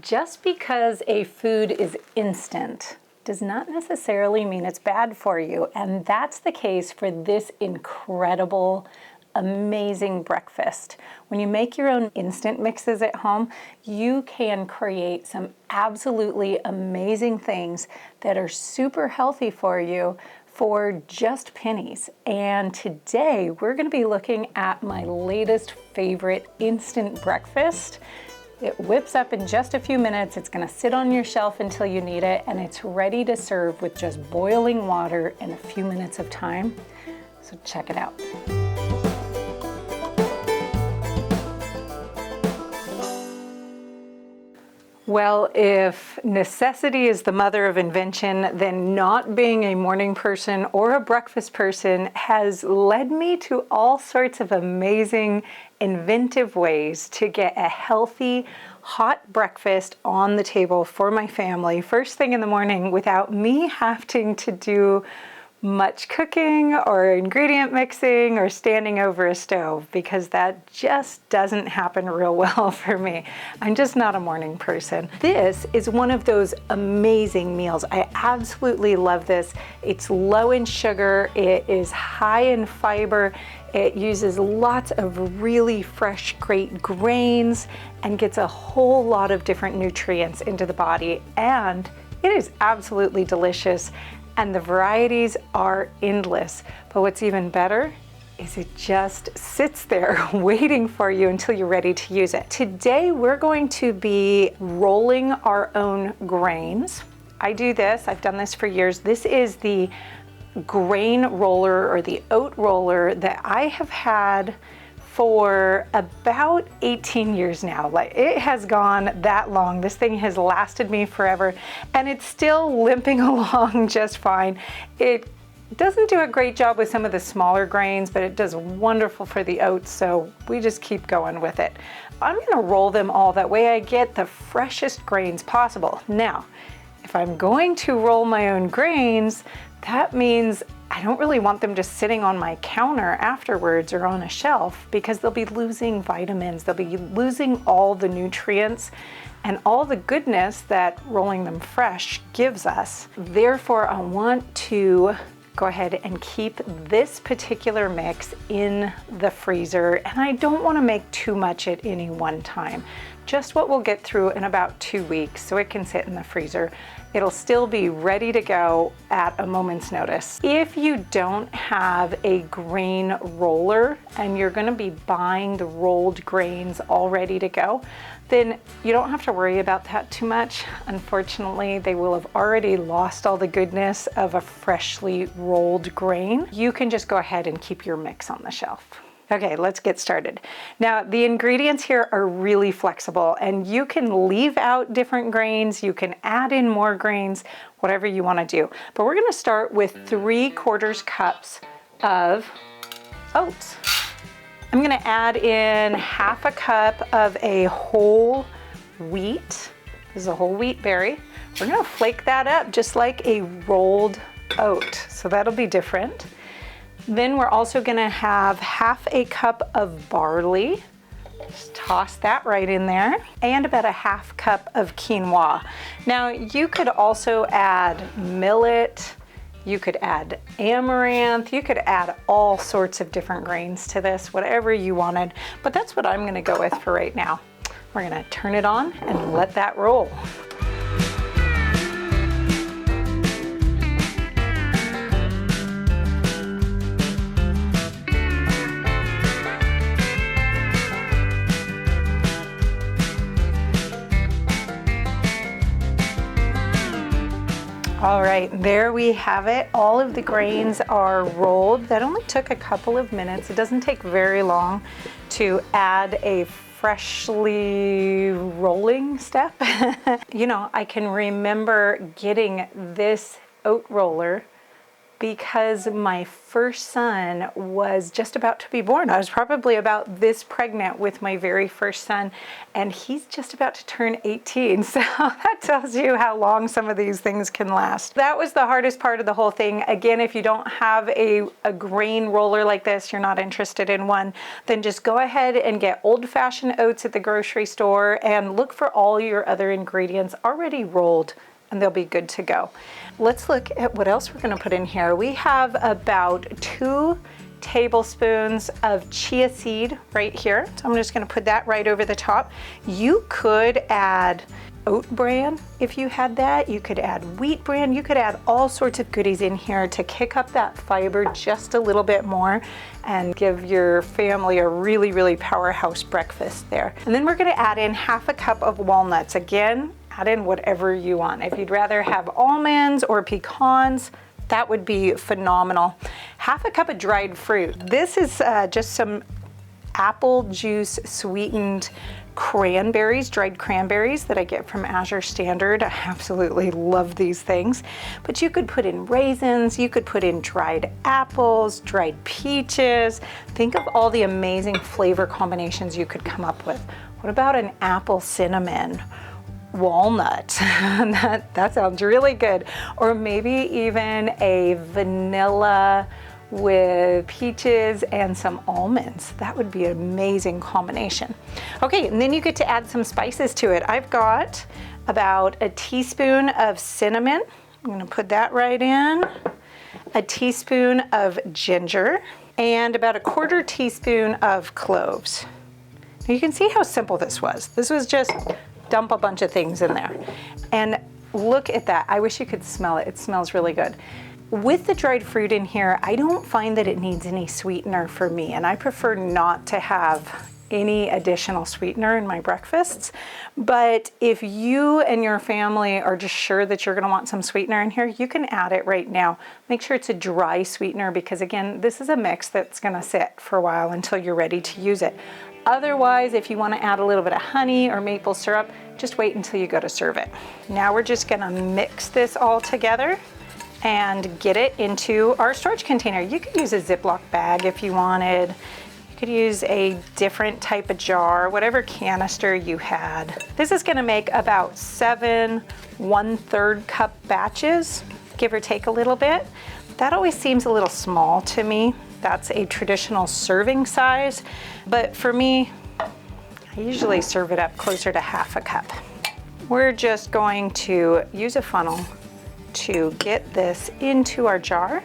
Just because a food is instant does not necessarily mean it's bad for you. And that's the case for this incredible, amazing breakfast. When you make your own instant mixes at home, you can create some absolutely amazing things that are super healthy for you for just pennies. And today we're going to be looking at my latest favorite instant breakfast. It whips up in just a few minutes. It's going to sit on your shelf until you need it, and it's ready to serve with just boiling water and a few minutes of time. So check it out. Well, if necessity is the mother of invention, then not being a morning person or a breakfast person has led me to all sorts of amazing, inventive ways to get a healthy, hot breakfast on the table for my family first thing in the morning without me having to do much cooking or ingredient mixing or standing over a stove, because that just doesn't happen real well for me. I'm just not a morning person. This is one of those amazing meals. I absolutely love this. It's low in sugar, it is high in fiber, it uses lots of really fresh, great grains, and gets a whole lot of different nutrients into the body. And it is absolutely delicious. And the varieties are endless. But what's even better is it just sits there waiting for you until you're ready to use it. Today we're going to be rolling our own grains. I do this, I've done this for years. This is the grain roller or the oat roller that I have had for about 18 years now. Like, it has gone that long. This thing has lasted me forever, and it's still limping along just fine. It doesn't do a great job with some of the smaller grains, but it does wonderful for the oats, so we just keep going with it. I'm gonna roll them all, that way I get the freshest grains possible. Now, if I'm going to roll my own grains, that means I don't really want them just sitting on my counter afterwards or on a shelf, because they'll be losing vitamins, they'll be losing all the nutrients and all the goodness that rolling them fresh gives us. Therefore, I want to go ahead and keep this particular mix in the freezer, and I don't want to make too much at any one time. Just what we'll get through in about 2 weeks, so it can sit in the freezer. It'll still be ready to go at a moment's notice. If you don't have a grain roller and you're gonna be buying the rolled grains all ready to go, then you don't have to worry about that too much. Unfortunately, they will have already lost all the goodness of a freshly rolled grain. You can just go ahead and keep your mix on the shelf. Okay, let's get started. Now, the ingredients here are really flexible, and you can leave out different grains, you can add in more grains, whatever you want to do. But we're going to start with 3/4 cups of oats. I'm going to add in 1/2 cup of a whole wheat. This is a whole wheat berry. We're going to flake that up just like a rolled oat, so that'll be different. Then we're also gonna have 1/2 cup of barley. Just toss that right in there. And about 1/2 cup of quinoa. Now, you could also add millet, you could add amaranth, you could add all sorts of different grains to this, whatever you wanted. But that's what I'm gonna go with for right now. We're gonna turn it on and let that roll. All right, there we have it. All of the grains are rolled. That only took a couple of minutes. It doesn't take very long to add a freshly rolling step. You know, I can remember getting this oat roller because my first son was just about to be born. I was probably about this pregnant with my very first son, and he's just about to turn 18. So that tells you how long some of these things can last. That was the hardest part of the whole thing. Again, if you don't have a grain roller like this, you're not interested in one, then just go ahead and get old-fashioned oats at the grocery store and look for all your other ingredients already rolled, and they'll be good to go. Let's look at what else we're going to put in here. We have about 2 tablespoons of chia seed right here. So I'm just going to put that right over the top. You could add oat bran if you had that. You could add wheat bran. You could add all sorts of goodies in here to kick up that fiber just a little bit more and give your family a really, really powerhouse breakfast there. And then we're going to add in 1/2 cup of walnuts. Again, add in whatever you want. If you'd rather have almonds or pecans, that would be phenomenal. 1/2 cup of dried fruit. This is just some apple juice sweetened cranberries, dried cranberries that I get from Azure Standard. I absolutely love these things. But you could put in raisins, you could put in dried apples, dried peaches. Think of all the amazing flavor combinations you could come up with. What about an apple cinnamon? Walnut, that sounds really good. Or maybe even a vanilla with peaches and some almonds. That would be an amazing combination. Okay, and then you get to add some spices to it. I've got about a teaspoon of cinnamon. I'm gonna put that right in. A teaspoon of ginger and about a 1/4 teaspoon of cloves. Now you can see how simple this was. This was just dump a bunch of things in there. And look at that. I wish you could smell it. It smells really good. With the dried fruit in here, I don't find that it needs any sweetener for me, and I prefer not to have any additional sweetener in my breakfasts. But if you and your family are just sure that you're going to want some sweetener in here, you can add it right now. Make sure it's a dry sweetener because, again, this is a mix that's going to sit for a while until you're ready to use it. Otherwise, if you want to add a little bit of honey or maple syrup, just wait until you go to serve it. Now we're just going to mix this all together and get it into our storage container. You could use a Ziploc bag if you wanted. You could use a different type of jar, whatever canister you had. This is going to make about 7 1/3 cup batches, give or take a little bit. That always seems a little small to me. That's a traditional serving size, but for me, I usually serve it up closer to 1/2 cup. We're just going to use a funnel to get this into our jar,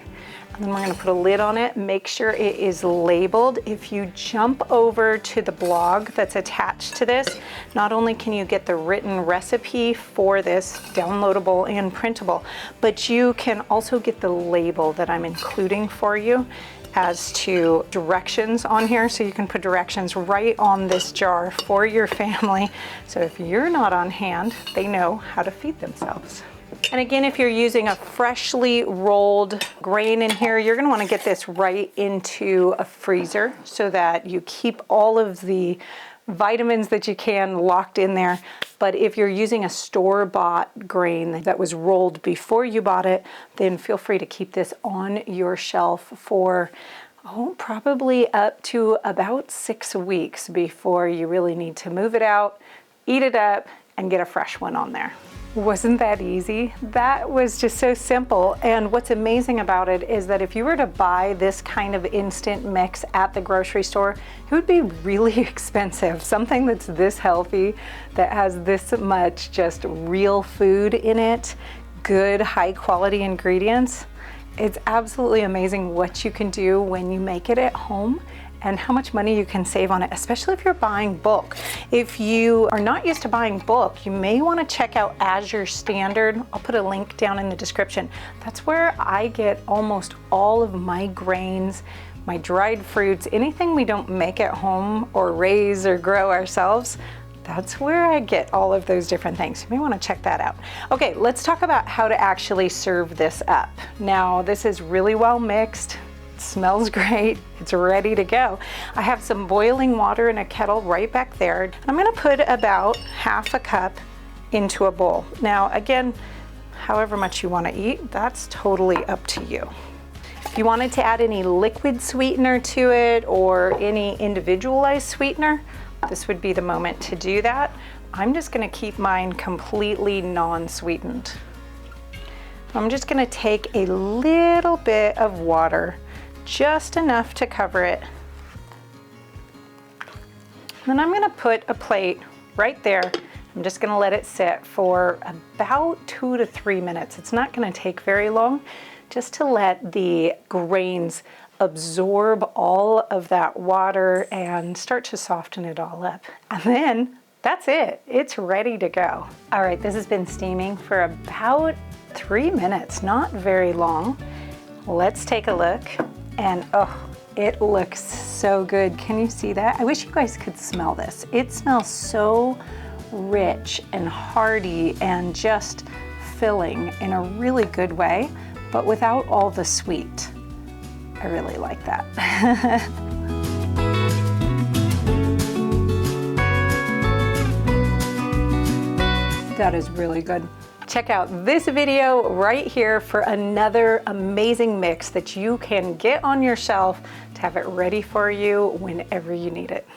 and then we're going to put a lid on it. Make sure it is labeled. If you jump over to the blog that's attached to this, not only can you get the written recipe for this, downloadable and printable, but you can also get the label that I'm including for you as to directions on here, so you can put directions right on this jar for your family. So if you're not on hand, they know how to feed themselves. And again, if you're using a freshly rolled grain in here, you're going to want to get this right into a freezer so that you keep all of the vitamins that you can locked in there. But if you're using a store-bought grain that was rolled before you bought it, then feel free to keep this on your shelf for probably up to about 6 weeks before you really need to move it out, eat it up, and get a fresh one on there. Wasn't that easy? That was just so simple. And what's amazing about it is that if you were to buy this kind of instant mix at the grocery store, it would be really expensive. Something that's this healthy, that has this much just real food in it, good high quality ingredients. It's absolutely amazing what you can do when you make it at home and how much money you can save on it, especially if you're buying bulk. If you are not used to buying bulk, you may want to check out Azure Standard. I'll put a link down in the description. That's where I get almost all of my grains, my dried fruits, anything we don't make at home or raise or grow ourselves. That's where I get all of those different things. You may want to check that out. Okay, let's talk about how to actually serve this up. Now, this is really well mixed. Smells great. It's ready to go. I have some boiling water in a kettle right back there. I'm going to put about 1/2 cup into a bowl. Now, again, however much you want to eat, that's totally up to you. If you wanted to add any liquid sweetener to it or any individualized sweetener, this would be the moment to do that. I'm just gonna keep mine completely non-sweetened. I'm just gonna take a little bit of water, just enough to cover it. Then I'm gonna put a plate right there. I'm just gonna let it sit for about 2 to 3 minutes. It's not gonna take very long, just to let the grains absorb all of that water and start to soften it all up. And then that's it, it's ready to go. All right, this has been steaming for about 3 minutes, not very long. Let's take a look, and oh, it looks so good. Can you see that? I wish you guys could smell this. It smells so rich and hearty and just filling in a really good way, but without all the sweet. I really like that. That is really good. Check out this video right here for another amazing mix that you can get on your shelf to have it ready for you whenever you need it.